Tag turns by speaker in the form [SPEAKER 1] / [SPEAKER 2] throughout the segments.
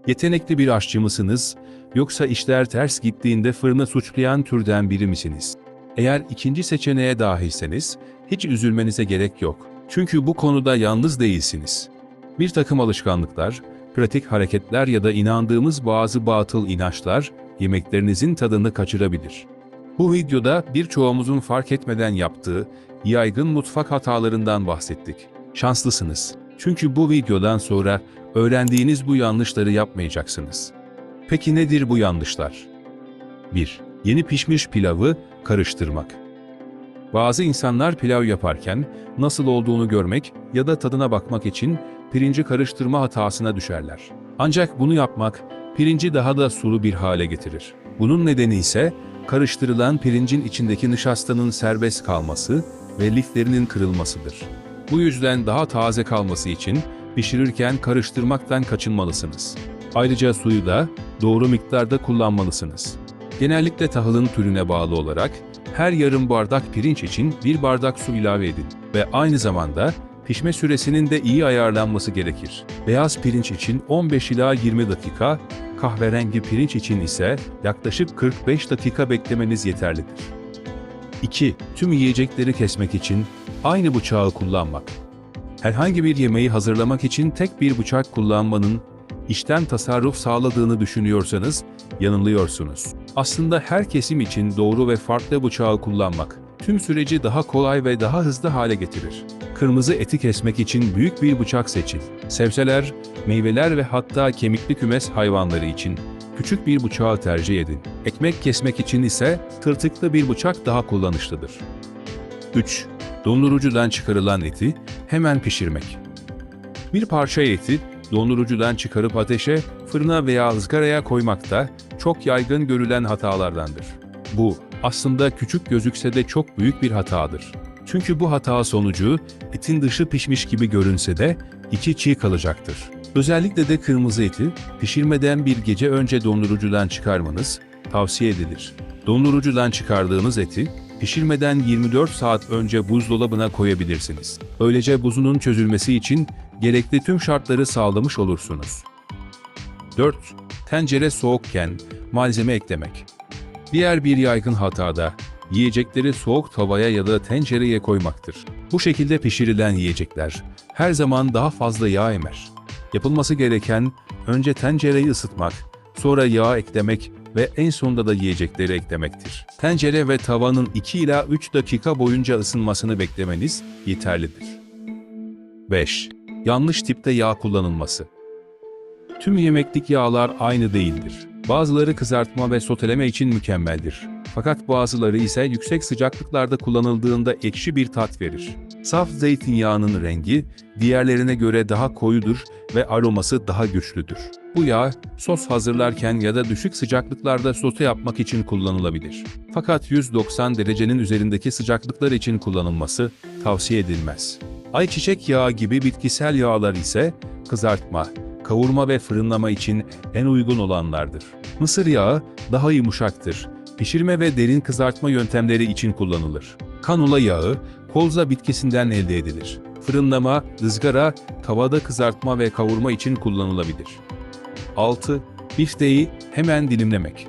[SPEAKER 1] Yetenekli bir aşçı mısınız, yoksa işler ters gittiğinde fırını suçlayan türden biri misiniz? Eğer ikinci seçeneğe dahilseniz, hiç üzülmenize gerek yok. Çünkü bu konuda yalnız değilsiniz. Bir takım alışkanlıklar, pratik hareketler ya da inandığımız bazı batıl inançlar, yemeklerinizin tadını kaçırabilir. Bu videoda birçoğumuzun fark etmeden yaptığı yaygın mutfak hatalarından bahsettik. Şanslısınız. Çünkü bu videodan sonra öğrendiğiniz bu yanlışları yapmayacaksınız. Peki nedir bu yanlışlar? 1. Yeni pişmiş pilavı karıştırmak. Bazı insanlar pilav yaparken nasıl olduğunu görmek ya da tadına bakmak için pirinci karıştırma hatasına düşerler. Ancak bunu yapmak pirinci daha da sulu bir hale getirir. Bunun nedeni ise karıştırılan pirincin içindeki nişastanın serbest kalması ve liflerinin kırılmasıdır. Bu yüzden daha taze kalması için pişirirken karıştırmaktan kaçınmalısınız. Ayrıca suyu da doğru miktarda kullanmalısınız. Genellikle tahılın türüne bağlı olarak her yarım bardak pirinç için 1 bardak su ilave edin ve aynı zamanda pişme süresinin de iyi ayarlanması gerekir. Beyaz pirinç için 15 ila 20 dakika, kahverengi pirinç için ise yaklaşık 45 dakika beklemeniz yeterlidir. 2. Tüm yiyecekleri kesmek için aynı bıçağı kullanmak. Herhangi bir yemeği hazırlamak için tek bir bıçak kullanmanın işten tasarruf sağladığını düşünüyorsanız yanılıyorsunuz. Aslında her kesim için doğru ve farklı bıçağı kullanmak tüm süreci daha kolay ve daha hızlı hale getirir. Kırmızı eti kesmek için büyük bir bıçak seçin. Sebzeler, meyveler ve hatta kemikli kümes hayvanları için küçük bir bıçağı tercih edin. Ekmek kesmek için ise tırtıklı bir bıçak daha kullanışlıdır. 3. Dondurucudan çıkarılan eti hemen pişirmek. Bir parça eti dondurucudan çıkarıp ateşe, fırına veya ızgaraya koymak da çok yaygın görülen hatalardandır. Bu, aslında küçük gözükse de çok büyük bir hatadır. Çünkü bu hata sonucu etin dışı pişmiş gibi görünse de içi çiğ kalacaktır. Özellikle de kırmızı eti pişirmeden bir gece önce dondurucudan çıkarmanız tavsiye edilir. Dondurucudan çıkardığınız eti pişirmeden 24 saat önce buzdolabına koyabilirsiniz. Böylece buzunun çözülmesi için gerekli tüm şartları sağlamış olursunuz. 4. Tencere soğukken malzeme eklemek. Diğer bir yaygın hata da yiyecekleri soğuk tavaya ya da tencereye koymaktır. Bu şekilde pişirilen yiyecekler her zaman daha fazla yağ emer. Yapılması gereken önce tencereyi ısıtmak, sonra yağ eklemek ve en sonunda da yiyecekleri eklemektir. Tencere ve tavanın 2 ila 3 dakika boyunca ısınmasını beklemeniz yeterlidir. 5. Yanlış tipte yağ kullanılması. Tüm yemeklik yağlar aynı değildir. Bazıları kızartma ve soteleme için mükemmeldir. Fakat bazıları ise yüksek sıcaklıklarda kullanıldığında ekşi bir tat verir. Saf zeytinyağının rengi diğerlerine göre daha koyudur ve aroması daha güçlüdür. Bu yağ sos hazırlarken ya da düşük sıcaklıklarda sote yapmak için kullanılabilir. Fakat 190 derecenin üzerindeki sıcaklıklar için kullanılması tavsiye edilmez. Ayçiçek yağı gibi bitkisel yağlar ise kızartma, kavurma ve fırınlama için en uygun olanlardır. Mısır yağı daha yumuşaktır. Pişirme ve derin kızartma yöntemleri için kullanılır. Kanola yağı, kolza bitkisinden elde edilir. Fırınlama, ızgara, tavada kızartma ve kavurma için kullanılabilir. 6. Bifteyi hemen dilimlemek.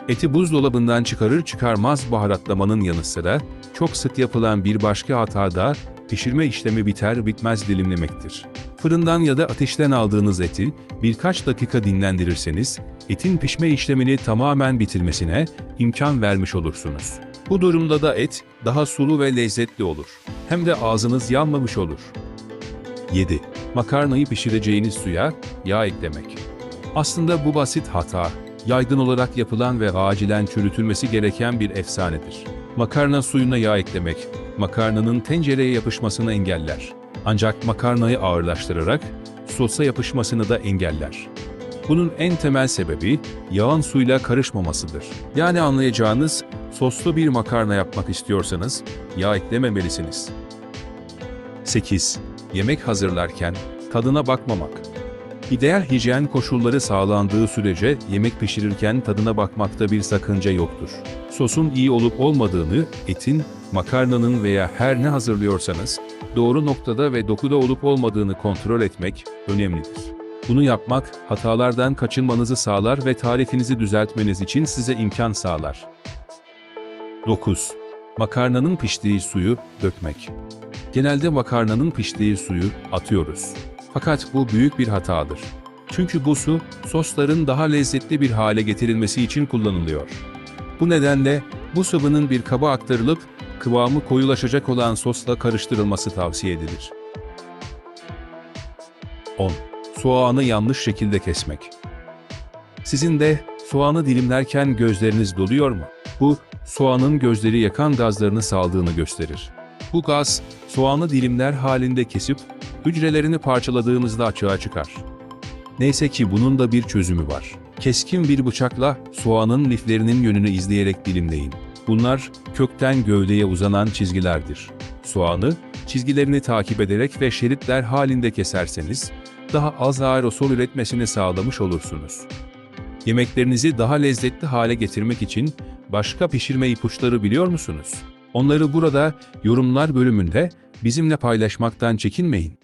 [SPEAKER 1] Eti buzdolabından çıkarır çıkarmaz baharatlamanın yanı sıra çok sık yapılan bir başka hata da pişirme işlemi biter bitmez dilimlemektir. Fırından ya da ateşten aldığınız eti birkaç dakika dinlendirirseniz etin pişme işlemini tamamen bitirmesine imkan vermiş olursunuz. Bu durumda da et daha sulu ve lezzetli olur. Hem de ağzınız yanmamış olur. 7. Makarnayı pişireceğiniz suya yağ eklemek. Aslında bu basit hata, yaygın olarak yapılan ve acilen çürütülmesi gereken bir efsanedir. Makarna suyuna yağ eklemek, makarnanın tencereye yapışmasını engeller. Ancak makarnayı ağırlaştırarak sosa yapışmasını da engeller. Bunun en temel sebebi yağın suyla karışmamasıdır. Yani anlayacağınız, soslu bir makarna yapmak istiyorsanız yağ eklememelisiniz. 8. Yemek hazırlarken tadına bakmamak. İdeal hijyen koşulları sağlandığı sürece yemek pişirirken tadına bakmakta bir sakınca yoktur. Sosun iyi olup olmadığını, etin, makarnanın veya her ne hazırlıyorsanız doğru noktada ve dokuda olup olmadığını kontrol etmek önemlidir. Bunu yapmak, hatalardan kaçınmanızı sağlar ve tarifinizi düzeltmeniz için size imkan sağlar. 9. Makarnanın piştiği suyu dökmek. Genelde makarnanın piştiği suyu atıyoruz. Fakat bu büyük bir hatadır. Çünkü bu su, sosların daha lezzetli bir hale getirilmesi için kullanılıyor. Bu nedenle bu sıvının bir kaba aktarılıp kıvamı koyulaşacak olan sosla karıştırılması tavsiye edilir. 10. Soğanı yanlış şekilde kesmek. Sizin de soğanı dilimlerken gözleriniz doluyor mu? Bu, soğanın gözleri yakan gazlarını saldığını gösterir. Bu gaz, soğanı dilimler halinde kesip hücrelerini parçaladığınızda açığa çıkar. Neyse ki bunun da bir çözümü var. Keskin bir bıçakla soğanın liflerinin yönünü izleyerek dilimleyin. Bunlar kökten gövdeye uzanan çizgilerdir. Soğanı, çizgilerini takip ederek ve şeritler halinde keserseniz, daha az aerosol üretmesini sağlamış olursunuz. Yemeklerinizi daha lezzetli hale getirmek için başka pişirme ipuçları biliyor musunuz? Onları burada yorumlar bölümünde bizimle paylaşmaktan çekinmeyin.